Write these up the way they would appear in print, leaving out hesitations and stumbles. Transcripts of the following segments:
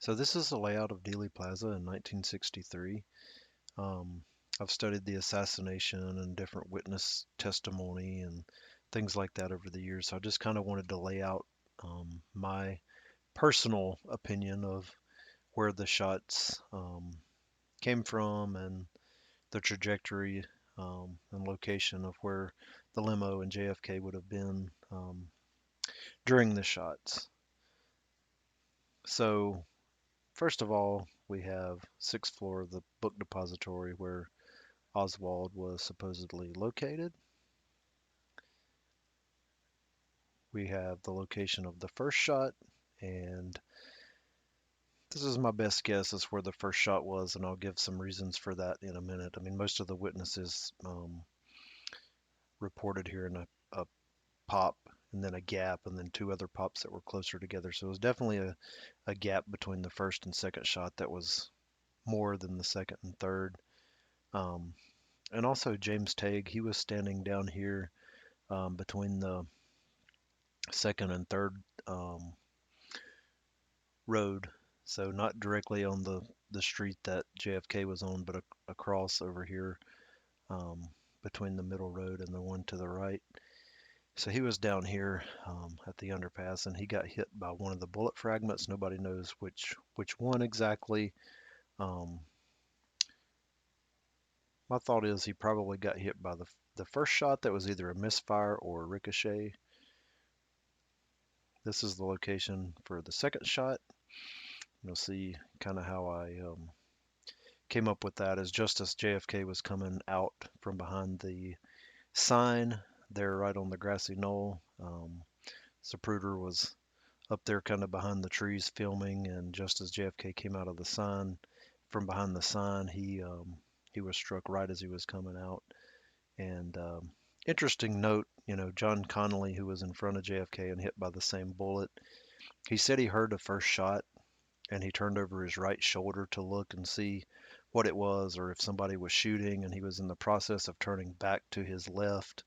So this is the layout of Dealey Plaza in 1963. Um, I've studied the assassination and different witness testimony and things like that over the years. So I just kind of wanted to lay out my personal opinion of where the shots came from and the trajectory and location of where the limo and JFK would have been during the shots. So first of all, we have sixth floor of the book depository where Oswald was supposedly located. We have the location of the first shot, and this is my best guess is where the first shot was, and I'll give some reasons for that in a minute. I mean, most of the witnesses reported here in a pop and then a gap and then two other pops that were closer together. So it was definitely a gap between the first and second shot that was more than the second and third. Um, and also James Tague, he was standing down here between the second and third um, road. So not directly on the street that JFK was on, but across over here um, between the middle road and the one to the right. So he was down here at the underpass, and he got hit by one of the bullet fragments. Nobody knows which one exactly. Um, my thought is he probably got hit by the first shot that was either a misfire or a ricochet. This is the location for the second shot. You'll see kind of how I came up with that is just as JFK was coming out from behind the sign there right on the grassy knoll. Zapruder was up there kind of behind the trees filming, and just as JFK came out of the sign, from behind the sign, he was struck right as he was coming out. And interesting note, John Connolly, who was in front of JFK and hit by the same bullet, he said he heard the first shot and he turned over his right shoulder to look and see what it was or if somebody was shooting, and he was in the process of turning back to his left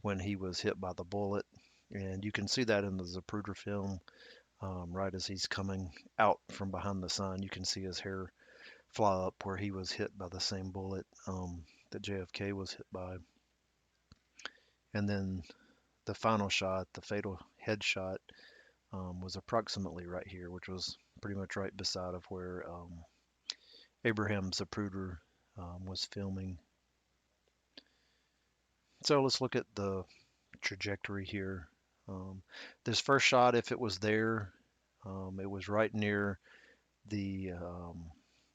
when he was hit by the bullet. And you can see that in the Zapruder film, right as he's coming out from behind the sign. You can see his hair fly up where he was hit by the same bullet that JFK was hit by. And then the final shot, the fatal headshot, was approximately right here, which was pretty much right beside of where Abraham Zapruder was filming. So let's look at the trajectory here. Um, this first shot, if it was there, it was right near the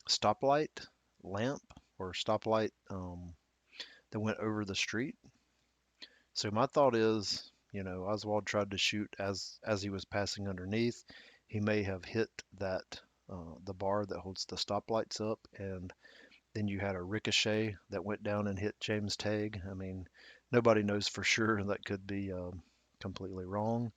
stoplight lamp or stoplight that went over the street. So my thought is, Oswald tried to shoot as he was passing underneath. He may have hit that the bar that holds the stoplights up, and then you had a ricochet that went down and hit James Tague. I mean, nobody knows for sure. That could be completely wrong.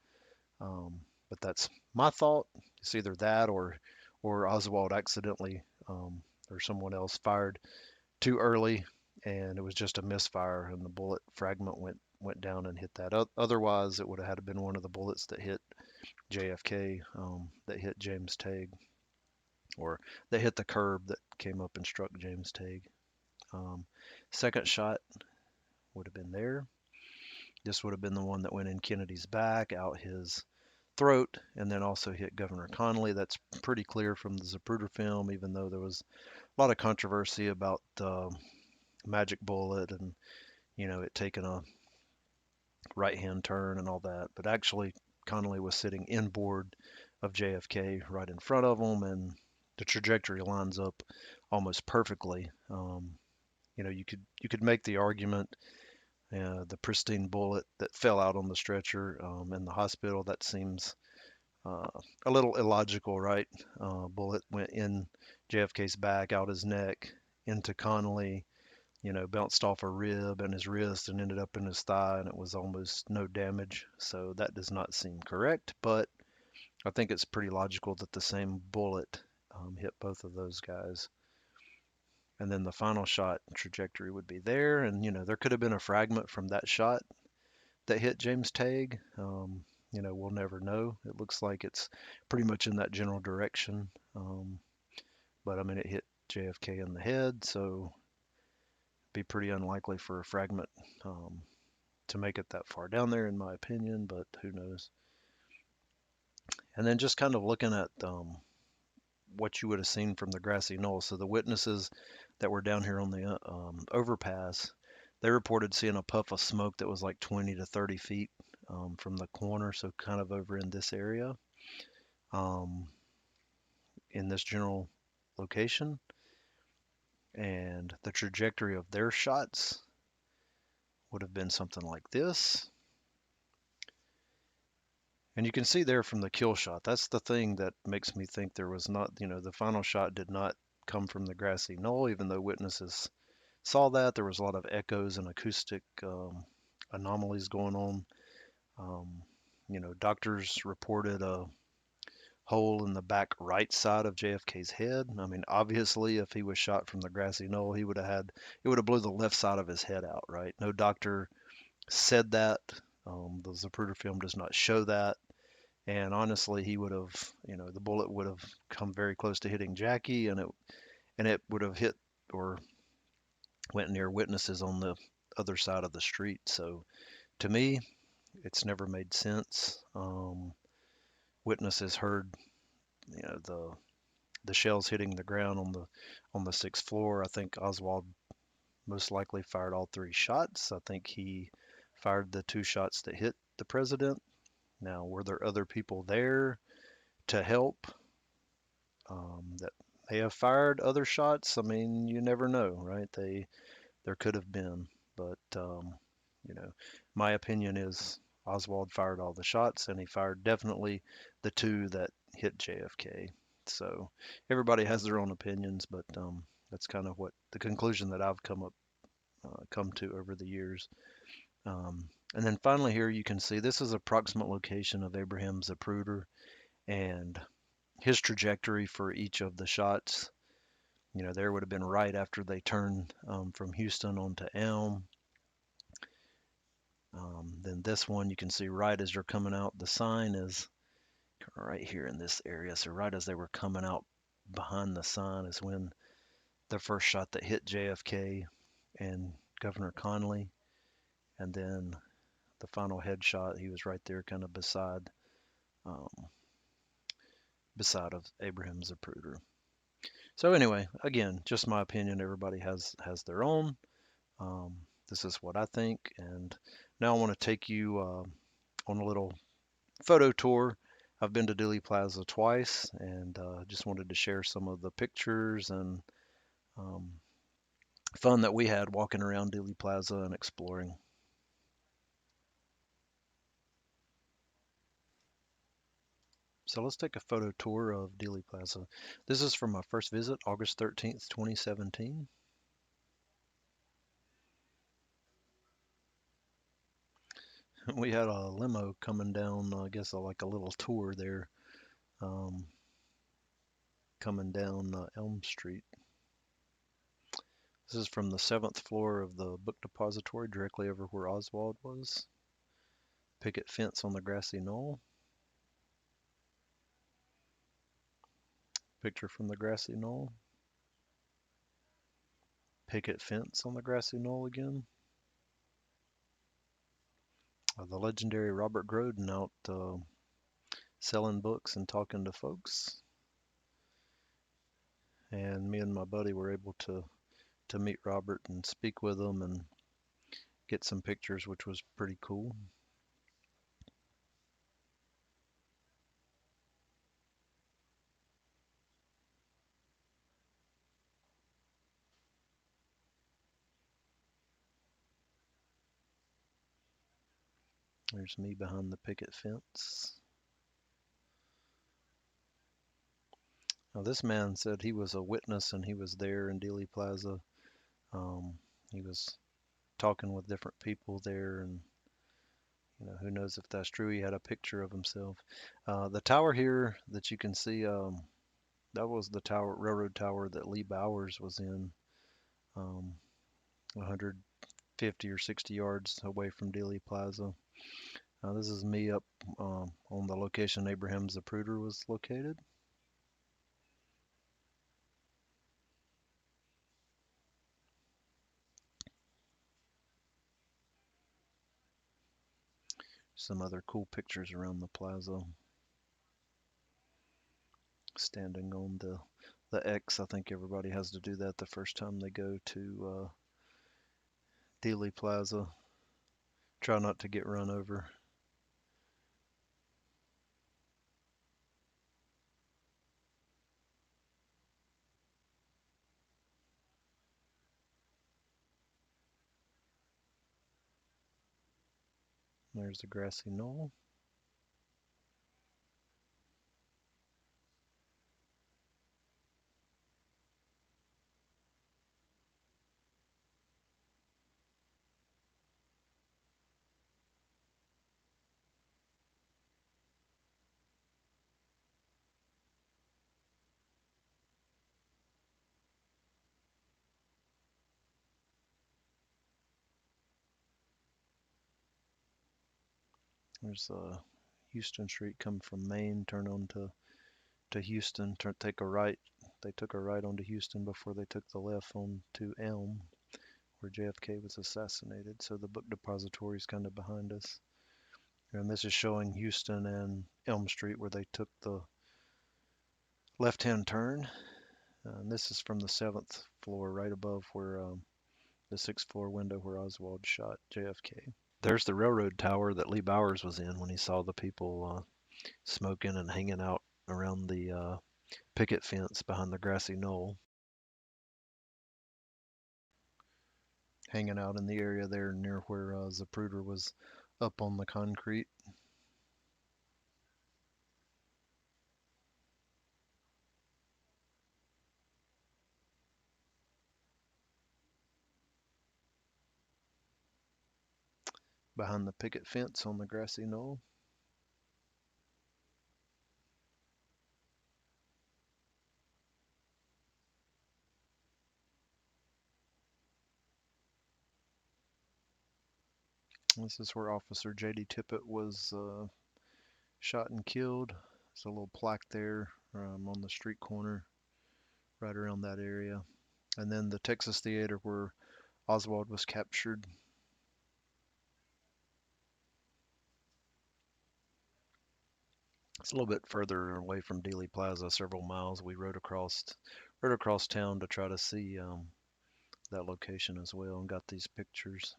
But that's my thought. It's either that or Oswald accidentally or someone else fired too early, and it was just a misfire, and the bullet fragment went down and hit that. Otherwise, it would have had to been one of the bullets that hit JFK, that hit James Tague, or that hit the curb that came up and struck James Tague. Um, Second shot would have been there. This would have been the one that went in Kennedy's back, out his throat, and then also hit Governor Connolly. That's pretty clear from the Zapruder film, even though there was a lot of controversy about magic bullet and it taking a right hand turn and all that. But actually, Connolly was sitting inboard of JFK right in front of him, and the trajectory lines up almost perfectly. You could make the argument the pristine bullet that fell out on the stretcher in the hospital, that seems uh, a little illogical, right? Bullet went in JFK's back, out his neck, into Connolly, bounced off a rib and his wrist and ended up in his thigh, and it was almost no damage. So that does not seem correct, but I think it's pretty logical that the same bullet hit both of those guys. And then the final shot trajectory would be there, and there could have been a fragment from that shot that hit James Tague. We'll never know. It looks like it's pretty much in that general direction. But I mean, it hit JFK in the head, so it'd be pretty unlikely for a fragment um, to make it that far down there, in my opinion, but who knows. And then just kind of looking at what you would have seen from the grassy knoll. So the witnesses that were down here on the overpass, they reported seeing a puff of smoke that was like 20 to 30 feet from the corner, so kind of over in this area, um, in this general location. And the trajectory of their shots would have been something like this. And you can see there from the kill shot, that's the thing that makes me think there was not, the final shot did not come from the grassy knoll, even though witnesses saw that. There was a lot of echoes and acoustic anomalies going on. Doctors reported a hole in the back right side of JFK's head. I mean, obviously, if he was shot from the grassy knoll, it would have blew the left side of his head out, right? No doctor said that. The Zapruder film does not show that. And honestly, he would have, the bullet would have come very close to hitting Jackie, and it would have hit or went near witnesses on the other side of the street. So to me, it's never made sense. Witnesses heard, the shells hitting the ground on the sixth floor. I think Oswald most likely fired all three shots. I think he fired the two shots that hit the president. Now, were there other people there to help that may have fired other shots? I mean, you never know, right? There could have been, but you know, my opinion is Oswald fired all the shots, and he fired definitely the two that hit JFK. So everybody has their own opinions, but that's kind of what the conclusion that I've come to over the years. And then finally here you can see this is approximate location of Abraham Zapruder and his trajectory for each of the shots. There would have been right after they turned from Houston onto Elm. Then this one you can see right as you're coming out. The sign is right here in this area. So right as they were coming out behind the sign is when the first shot that hit JFK and Governor Connally. And then the final headshot, he was right there kind of um, beside of Abraham Zapruder. So anyway, again, just my opinion. Everybody has their own. Um, this is what I think. And now I want to take you on a little photo tour. I've been to Dealey Plaza twice, and just wanted to share some of the pictures and um, fun that we had walking around Dealey Plaza and exploring. So let's take a photo tour of Dealey Plaza. This is from my first visit, August 13th, 2017. We had a limo coming down, I guess like a little tour there, um, coming down Elm Street. This is from the seventh floor of the book depository, directly over where Oswald was. Picket fence on the grassy knoll. Picture from the grassy knoll. Picket fence on the grassy knoll again. The legendary Robert Groden out selling books and talking to folks. And me and my buddy were able to meet Robert and speak with him and get some pictures, which was pretty cool. There's me behind the picket fence. Now, this man said he was a witness and he was there in Dealey Plaza. He was talking with different people there, and who knows if that's true. He had a picture of himself. The tower here that you can see, that was the railroad tower that Lee Bowers was in, 150 or 60 yards away from Dealey Plaza. This is me up on the location Abraham Zapruder was located. Some other cool pictures around the plaza. Standing on the X. I think everybody has to do that the first time they go to Dealey Plaza. Try not to get run over. There's the grassy knoll. There's Houston Street, come from Maine, turn on to Houston, take a right. They took a right onto Houston before they took the left on to Elm, where JFK was assassinated. So the book depository is kind of behind us. And this is showing Houston and Elm Street where they took the left-hand turn. And this is from the 7th floor, right above where the 6th floor window where Oswald shot JFK. There's the railroad tower that Lee Bowers was in when he saw the people smoking and hanging out around the picket fence behind the grassy knoll. Hanging out in the area there near where Zapruder was up on the concrete. Behind the picket fence on the grassy knoll. This is where Officer J.D. Tippit was shot and killed. There's a little plaque there on the street corner, right around that area. And then the Texas Theater where Oswald was captured. It's a little bit further away from Dealey Plaza, several miles. We rode across town to try to see that location as well, and got these pictures.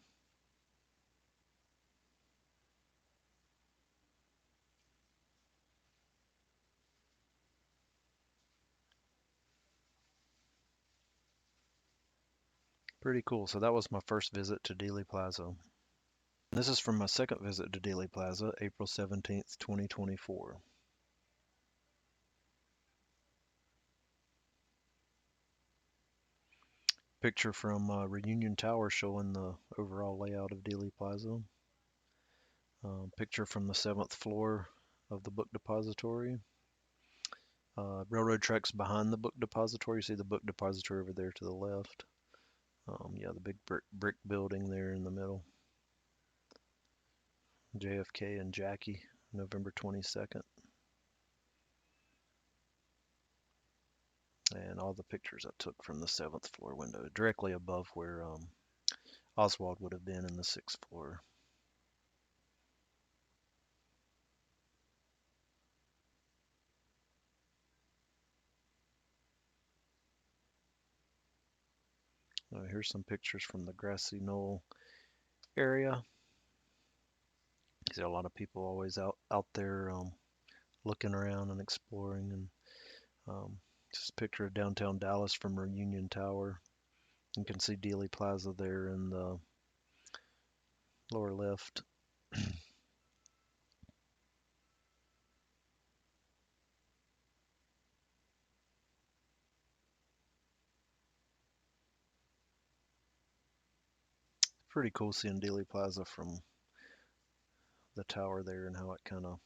Pretty cool. So that was my first visit to Dealey Plaza. This is from my second visit to Dealey Plaza, April 17th, 2024. Picture from Reunion Tower showing the overall layout of Dealey Plaza. Picture from the 7th floor of the book depository. Railroad tracks behind the book depository. You see the book depository over there to the left. Yeah, the big brick building there in the middle. JFK and Jackie, November 22nd. And all the pictures I took from the 7th floor window, directly above where Oswald would have been in the 6th floor. Here's some pictures from the grassy knoll area. You see a lot of people always out there looking around and exploring. And just a picture of downtown Dallas from Reunion Tower. You can see Dealey Plaza there in the lower left. Pretty cool seeing Dealey Plaza from the tower there and how it kind of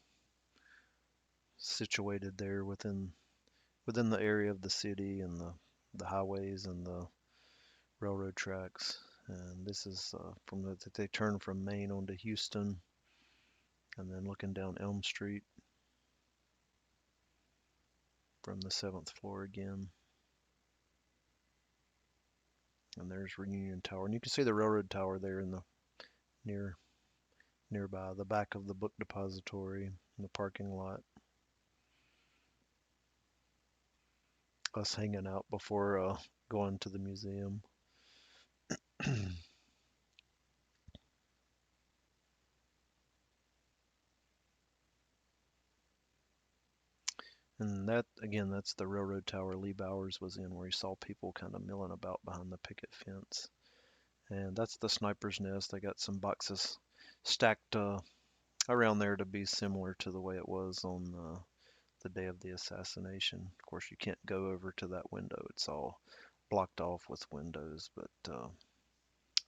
situated there within the area of the city and the highways and the railroad tracks. And this is they turn from Maine onto Houston. And then looking down Elm Street from the 7th floor again. And there's Reunion Tower. And you can see the railroad tower there in the near nearby, the back of the book depository in the parking lot. Us hanging out before going to the museum. And that, again, that's the railroad tower Lee Bowers was in, where he saw people kind of milling about behind the picket fence. And that's the sniper's nest. They got some boxes stacked around there to be similar to the way it was on the day of the assassination. Of course, you can't go over to that window. It's all blocked off with windows, but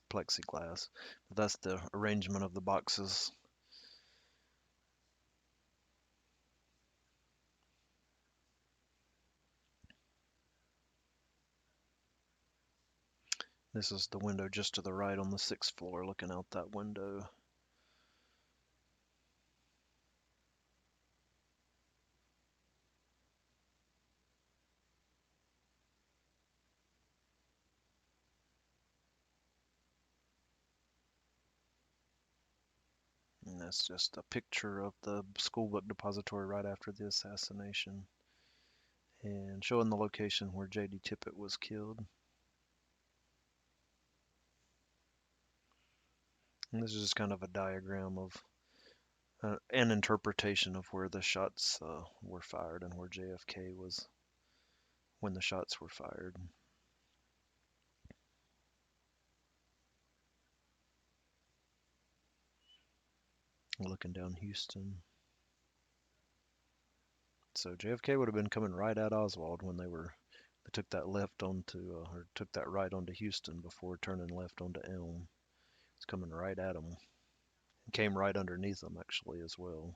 plexiglass. But that's the arrangement of the boxes. This is the window just to the right on the 6th floor, looking out that window. And that's just a picture of the school book depository right after the assassination, and showing the location where J.D. Tippit was killed. And this is just kind of a diagram of an interpretation of where the shots were fired and where JFK was when the shots were fired. Looking down Houston. So JFK would have been coming right at Oswald when they took that left onto or took that right onto Houston before turning left onto Elm. It's coming right at him. It came right underneath them actually as well.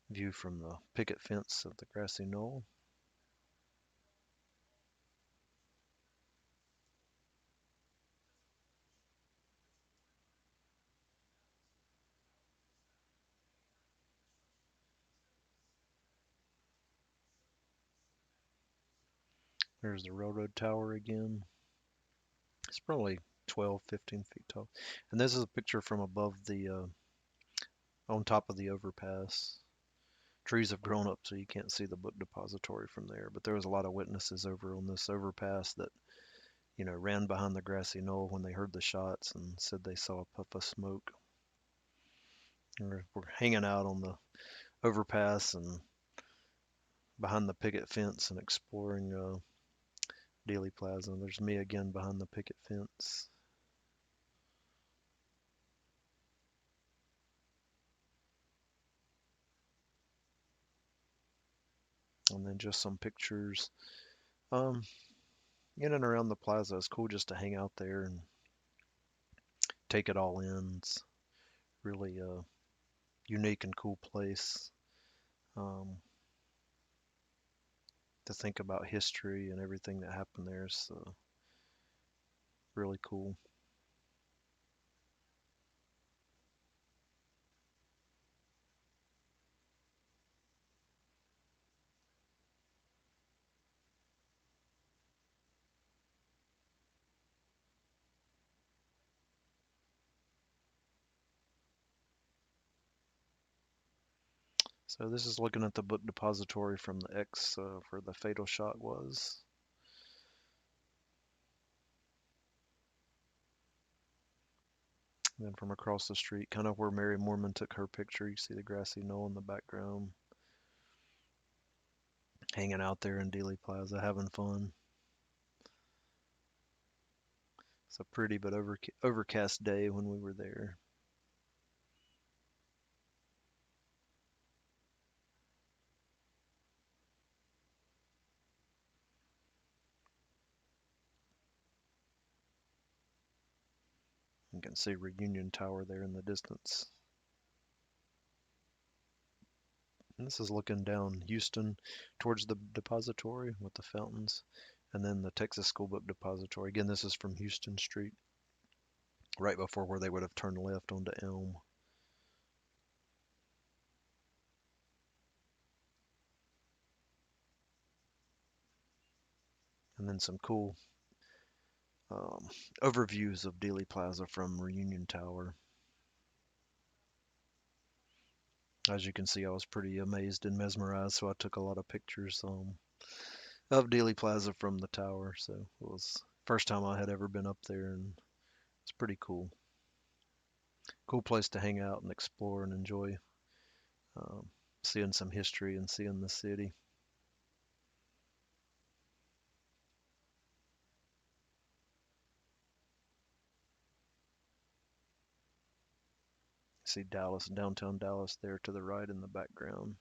View from the picket fence of the grassy knoll. There's the railroad tower again. It's probably 12, 15 feet tall. And this is a picture from above on top of the overpass. Trees have grown up so you can't see the book depository from there, but there was a lot of witnesses over on this overpass that, ran behind the grassy knoll when they heard the shots and said they saw a puff of smoke. We're hanging out on the overpass and behind the picket fence and exploring Dealey Plaza. There's me again behind the picket fence. And then just some pictures. Um, in and around the plaza, it's cool just to hang out there and take it all in. It's really a unique and cool place um, to think about history and everything that happened there. Is really cool. So this is looking at the book depository from the X where the fatal shot was. And then from across the street, kind of where Mary Mormon took her picture, you see the grassy knoll in the background. Hanging out there in Dealey Plaza, having fun. It's a pretty but overcast day when we were there. You can see Reunion Tower there in the distance. And this is looking down Houston towards the depository with the fountains. And then the Texas School Book Depository. Again, this is from Houston Street, right before where they would have turned left onto Elm. And then some cool um, overviews of Dealey Plaza from Reunion Tower. As you can see, I was pretty amazed and mesmerized, so I took a lot of pictures of Dealey Plaza from the tower. So it was first time I had ever been up there, and it's pretty cool. Cool place to hang out and explore and enjoy um, seeing some history and seeing the city. See Dallas, downtown Dallas there to the right in the background.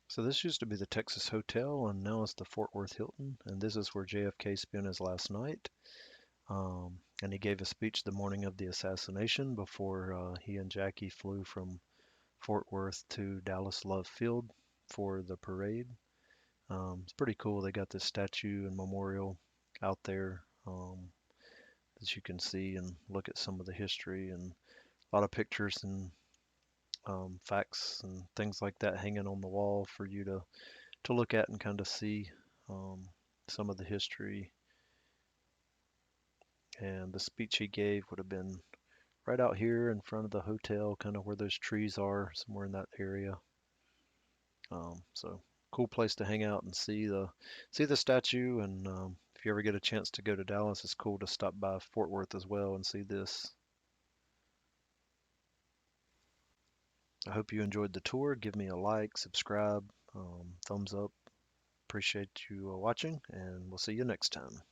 So this used to be the Texas Hotel, and now it's the Fort Worth Hilton. And this is where JFK spent his last night. And he gave a speech the morning of the assassination before he and Jackie flew from Fort Worth to Dallas Love Field for the parade. It's pretty cool. They got this statue and memorial out there that you can see and look at some of the history and a lot of pictures and facts and things like that hanging on the wall for you to look at and kind of see um, some of the history. And the speech he gave would have been right out here in front of the hotel, kind of where those trees are, somewhere in that area. So cool place to hang out and see the statue. And if you ever get a chance to go to Dallas, it's cool to stop by Fort Worth as well and see this. I hope you enjoyed the tour. Give me a like, subscribe, thumbs up. Appreciate you watching, and we'll see you next time.